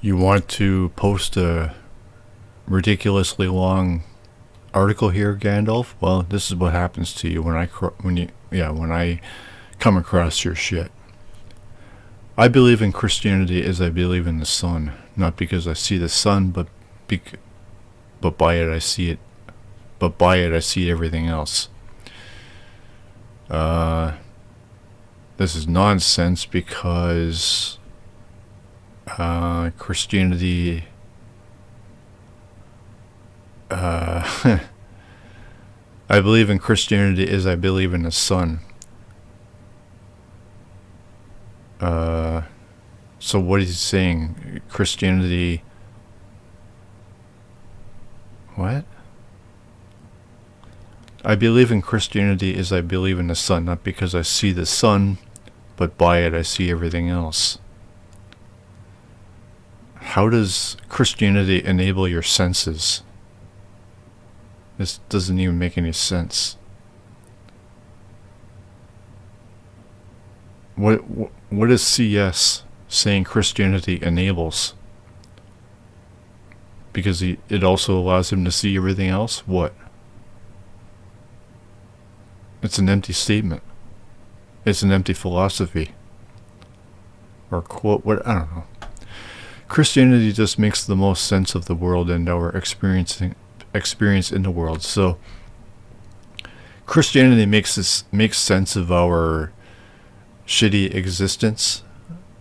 You want to post a ridiculously long article here, Gandalf? Well, this is what happens to you when I come across your shit. I believe in Christianity as I believe in the sun, not because I see the sun, but by it I see it. But by it I see everything else. This is nonsense because Christianity. I believe in Christianity as I believe in the sun. So what is he saying? Christianity. What? I believe in Christianity as I believe in the sun, not because I see the sun, but by it I see everything else. How does Christianity enable your senses? This doesn't even make any sense. What is CS saying Christianity enables? Because it also allows him to see everything else? What? It's an empty statement. It's an empty philosophy. Or quote, what? I don't know. Christianity just makes the most sense of the world and our experience in the world. So Christianity makes sense of our shitty existence,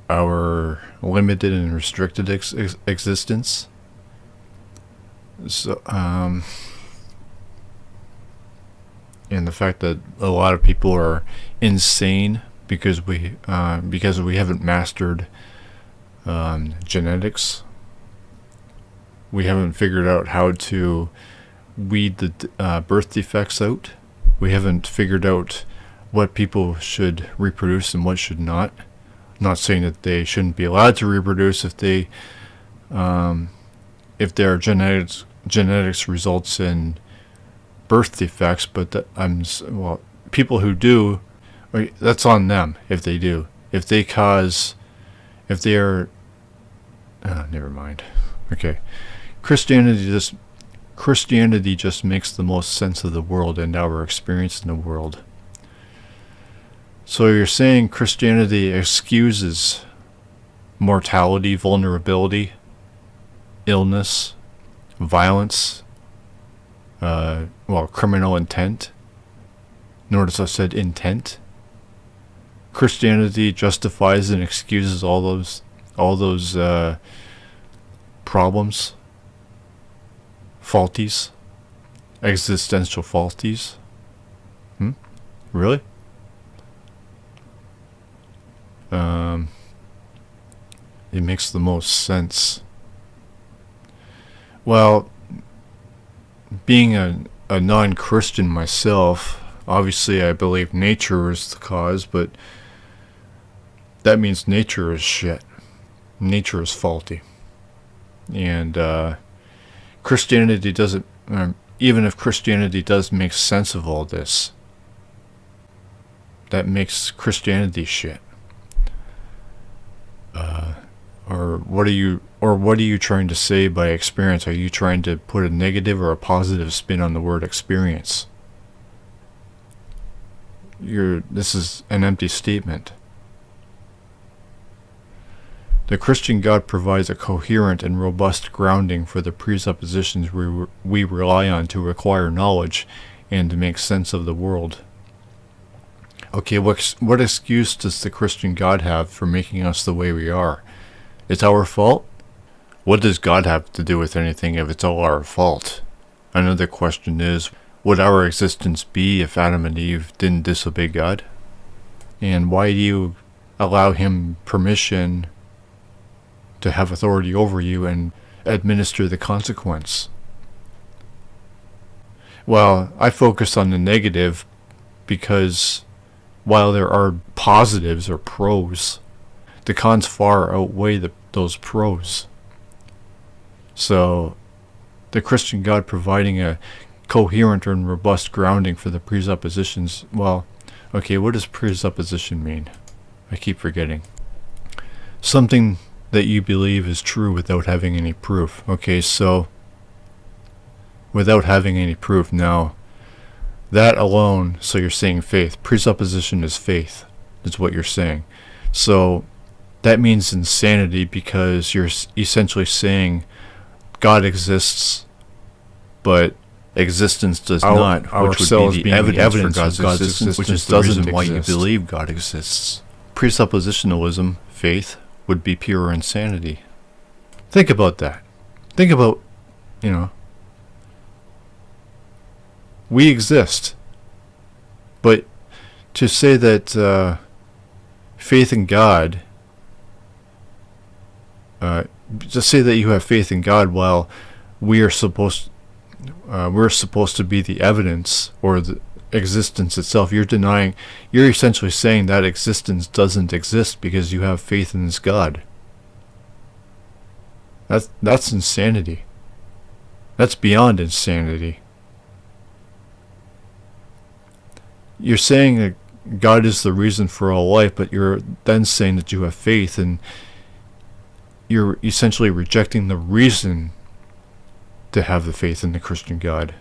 our limited and restricted existence. So, and the fact that a lot of people are insane because we haven't mastered genetics. We haven't figured out how to weed the birth defects out. We haven't figured out what people should reproduce and what should not. I'm not saying that they shouldn't be allowed to reproduce if their genetics results in birth defects, but people who do, that's on them if they do. If they are, never mind. Okay, Christianity just makes the most sense of the world and our experience in the world. So you're saying Christianity excuses mortality, vulnerability, illness, violence, criminal intent. Notice I said intent. Christianity justifies and excuses all those problems, faulties, existential faulties. Really? It makes the most sense. Well, being a non-Christian myself, obviously I believe nature is the cause, but that means nature is shit. Nature is faulty. And Christianity doesn't, even if Christianity does make sense of all this, that makes Christianity shit. What are you trying to say by experience? Are you trying to put a negative or a positive spin on the word experience? This is an empty statement. The Christian God provides a coherent and robust grounding for the presuppositions we rely on to acquire knowledge and to make sense of the world. Okay, what excuse does the Christian God have for making us the way we are? It's our fault? What does God have to do with anything if it's all our fault? Another question is, would our existence be if Adam and Eve didn't disobey God? And why do you allow him permission to have authority over you and administer the consequence? Well, I focus on the negative because while there are positives or pros, the cons far outweigh those pros. So, the Christian God providing a coherent and robust grounding for the presuppositions, well, okay, what does presupposition mean? I keep forgetting. Something that you believe is true without having any proof. Okay, so without having any proof, now that alone, so you're saying faith. Presupposition is faith, is what you're saying. So that means insanity, because you're essentially saying God exists, but existence does not, which would be the evidence for God's existence, which is the reason why you believe God exists. Presuppositionalism, faith, would be pure insanity. Think about that. Think about, we exist, but to say that faith in God, to say that you have faith in God while we're supposed to be the evidence or the existence itself, you're essentially saying that existence doesn't exist because you have faith in this God. That's insanity. That's beyond insanity. You're saying that God is the reason for all life, but you're then saying that you have faith, and you're essentially rejecting the reason to have the faith in the Christian God.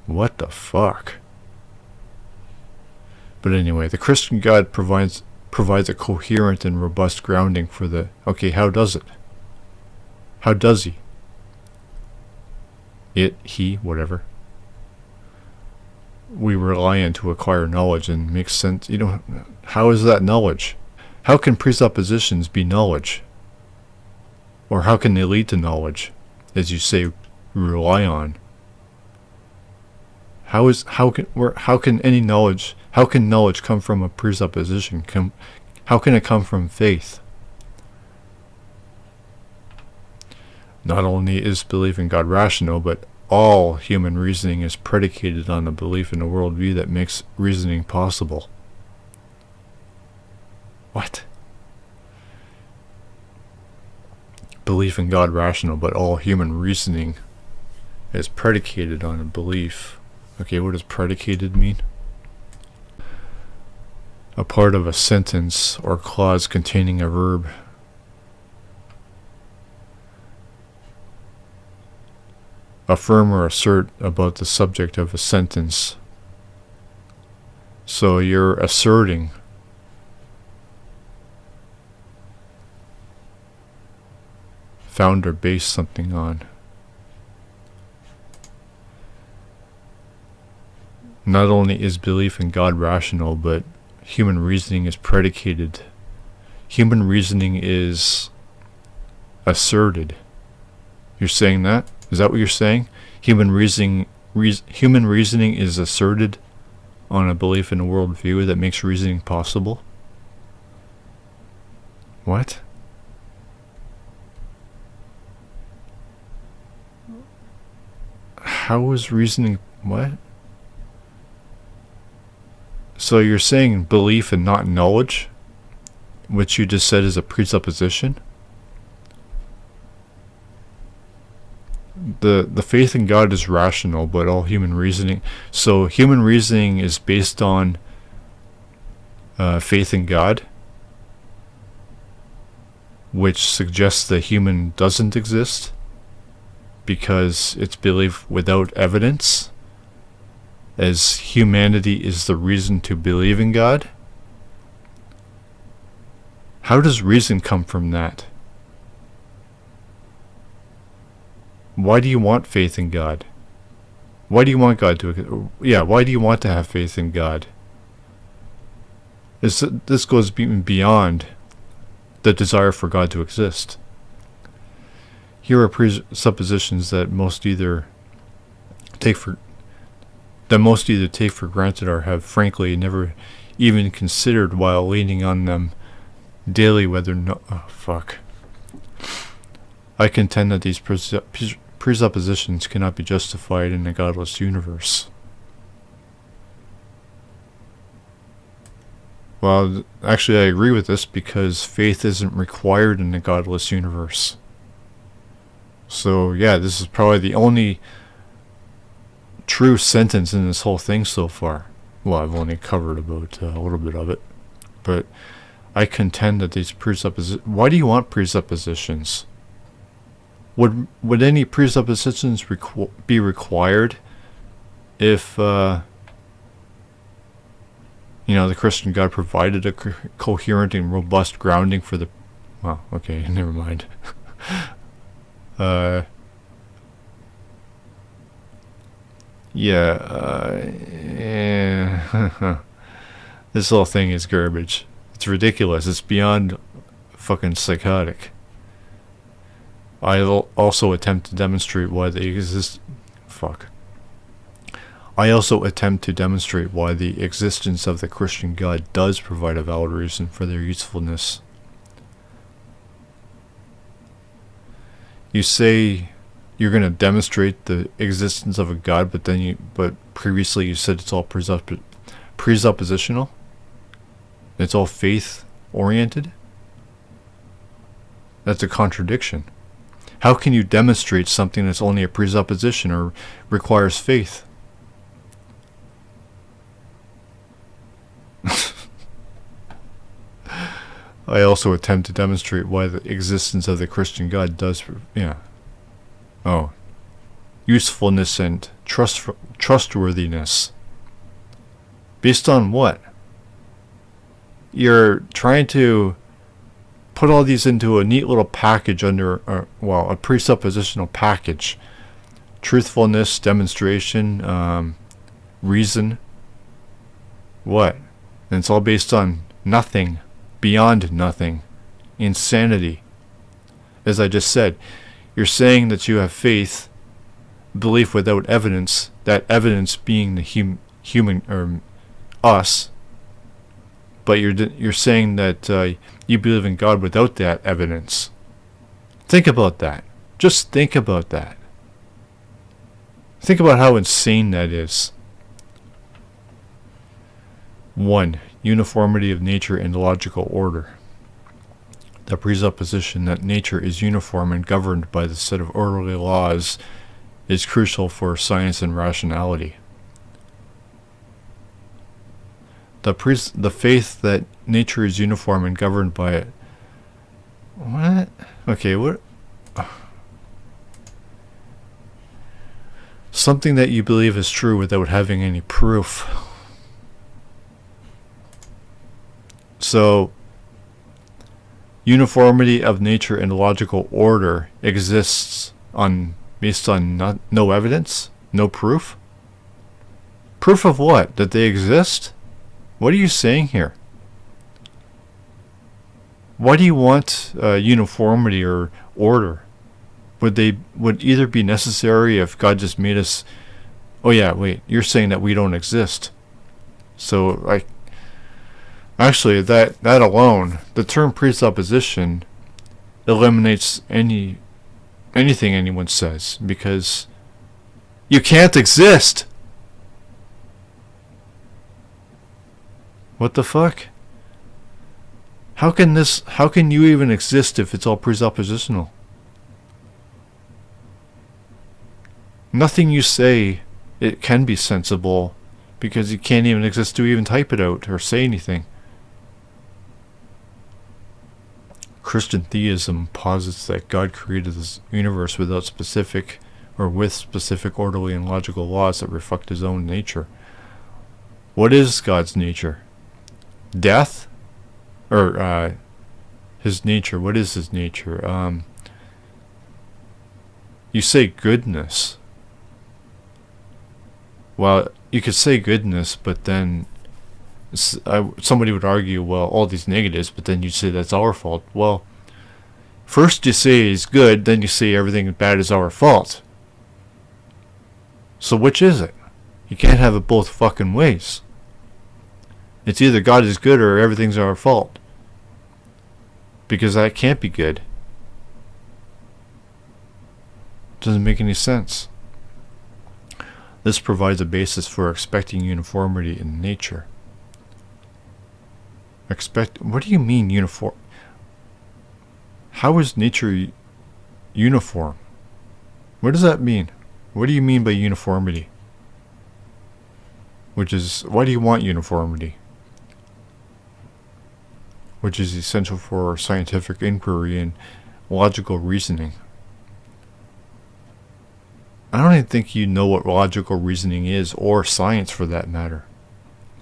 What the fuck? But anyway, the Christian God provides a coherent and robust grounding for the... Okay, how does it? How does he? It, he, whatever. We rely on to acquire knowledge and make sense. How is that knowledge? How can presuppositions be knowledge? Or how can they lead to knowledge, as you say, we rely on? How can knowledge come from a presupposition? How can it come from faith? Not only is belief in God rational, but all human reasoning is predicated on a belief in a worldview that makes reasoning possible. What? Belief in God rational, but all human reasoning is predicated on a belief. Okay, what does predicated mean? A part of a sentence or clause containing a verb. Affirm or assert about the subject of a sentence. So you're asserting. Found or base something on. Not only is belief in God rational, but human reasoning is predicated. Human reasoning is asserted. You're saying that? Is that what you're saying? Human reasoning is asserted on a belief in a worldview that makes reasoning possible? What? How is reasoning... What? So you're saying belief and not knowledge, which you just said is a presupposition? The faith in God is rational, but all human reasoning... So human reasoning is based on faith in God, which suggests that human doesn't exist because it's belief without evidence, as humanity is the reason to believe in God. How does reason come from that? Why do you want faith in God? Why do you want God to... why do you want to have faith in God? This goes beyond the desire for God to exist. Here are presuppositions that most either take for granted or have frankly never even considered while leaning on them daily, whether no... Oh, fuck. I contend that these presuppositions cannot be justified in a godless universe. Well, actually I agree with this, because faith isn't required in a godless universe. So yeah, this is probably the only true sentence in this whole thing so far. Well, I've only covered about a little bit of it, but I contend that these presuppositions... Why do you want presuppositions? Would any presuppositions be required if, the Christian God provided a coherent and robust grounding for the... Well, okay, never mind. This whole thing is garbage. It's ridiculous. It's beyond fucking psychotic. I also attempt to demonstrate why the existence of the Christian God does provide a valid reason for their usefulness. You say you're going to demonstrate the existence of a God, but previously you said it's all presuppositional? It's all faith-oriented? That's a contradiction. How can you demonstrate something that's only a presupposition or requires faith? I also attempt to demonstrate why the existence of the Christian God does... usefulness and trustworthiness. Based on what? You're trying to put all these into a neat little package under, a presuppositional package. Truthfulness, demonstration, reason. What? And it's all based on nothing, beyond nothing. Insanity. As I just said, you're saying that you have faith, belief without evidence, that evidence being the human, or us, but you're saying that you believe in God without that evidence. Think about that. Just think about that. Think about how insane that is. 1. Uniformity of nature and logical order. The presupposition that nature is uniform and governed by the set of orderly laws is crucial for science and rationality. The faith that nature is uniform and governed by it. What? Okay, what? Something that you believe is true without having any proof. So, uniformity of nature and logical order exists based on no evidence? No proof? Proof of what? That they exist? What are you saying here? Why do you want uniformity or order? Would either be necessary if God just made us... Oh yeah, wait, you're saying that we don't exist. So, actually, that alone, the term presupposition eliminates anything anyone says, because you can't exist. What the fuck? How can you even exist if it's all presuppositional? Nothing you say, it can be sensible, because you can't even exist to even type it out or say anything. Christian theism posits that God created this universe with specific orderly and logical laws that reflect his own nature. What is God's nature? Death? Or his nature. What is his nature? You say goodness. Well, you could say goodness, but then somebody would argue, well, all these negatives, but then you say that's our fault. Well, first you say he's good, then you say everything bad is our fault. So which is it? You can't have it both fucking ways. It's either God is good or everything's our fault. Because that can't be good. Doesn't make any sense. This provides a basis for expecting uniformity in nature. What do you mean uniform? How is nature uniform? What does that mean? What do you mean by uniformity? Why do you want uniformity? which is essential for scientific inquiry and logical reasoning. I don't even think you know what logical reasoning is, or science for that matter.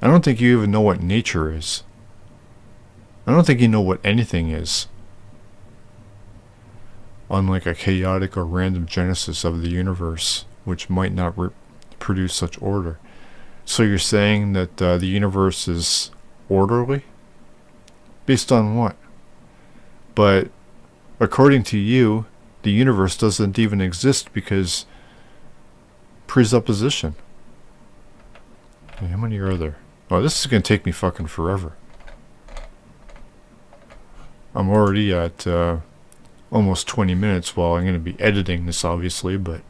I don't think you even know what nature is. I don't think you know what anything is. Unlike a chaotic or random genesis of the universe, which might not produce such order. So you're saying that the universe is orderly? Based on what? But according to you, the universe doesn't even exist because presupposition. Okay, how many are there? Oh, this is going to take me fucking forever. I'm already at almost 20 minutes. Well, I'm going to be editing this, obviously, but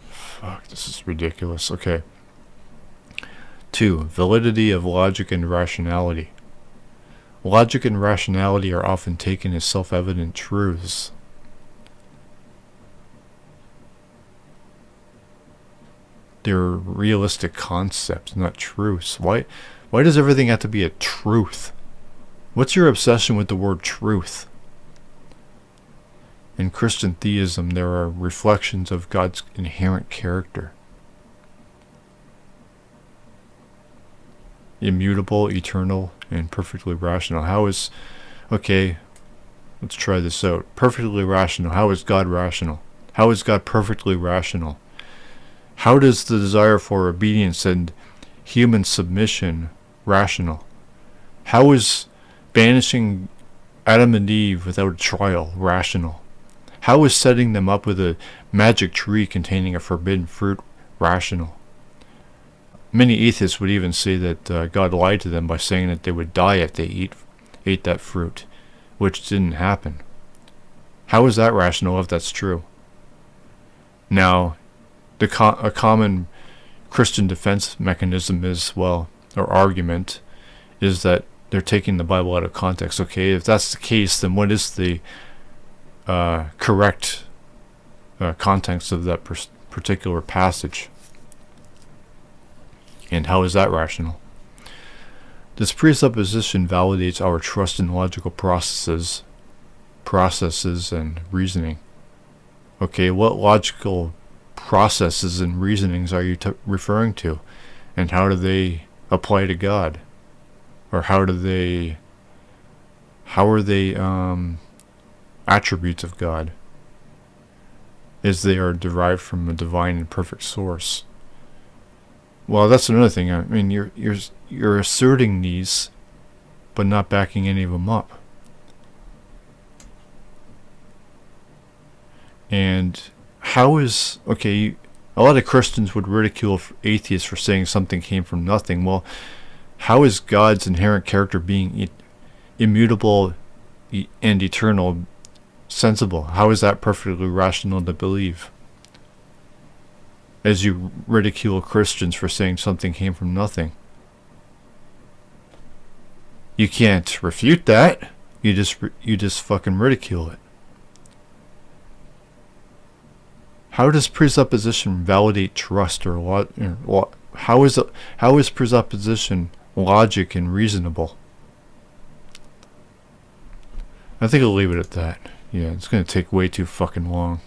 fuck, this is ridiculous. Okay. 2. Validity of logic and rationality. Logic and rationality are often taken as self-evident truths. They're realistic concepts, not truths. Why does everything have to be a truth? What's your obsession with the word truth? In Christian theism, there are reflections of God's inherent character. Immutable, eternal, and perfectly rational. Okay, let's try this out. Perfectly rational. How is God rational? How is God perfectly rational? How does the desire for obedience and human submission rational? How is banishing Adam and Eve without a trial rational? How is setting them up with a magic tree containing a forbidden fruit rational? Many atheists would even say that God lied to them by saying that they would die if they ate that fruit, which didn't happen. How is that rational if that's true? Now, a common Christian defense mechanism is, or argument, is that they're taking the Bible out of context. Okay, if that's the case, then what is the correct context of that particular passage? And how is that rational? This presupposition validates our trust in logical processes and reasoning. Okay, what logical processes and reasonings are you referring to? And how do they apply to God? Or how are they attributes of God? As they are derived from a divine and perfect source. Well, that's another thing. I mean, you're asserting these, but not backing any of them up. And how is a lot of Christians would ridicule atheists for saying something came from nothing. Well, how is God's inherent character being immutable and eternal sensible? How is that perfectly rational to believe? As you ridicule Christians for saying something came from nothing. You can't refute that. You just fucking ridicule it. How does presupposition validate trust how is presupposition logic and reasonable? I think I'll leave it at that. Yeah, it's going to take way too fucking long.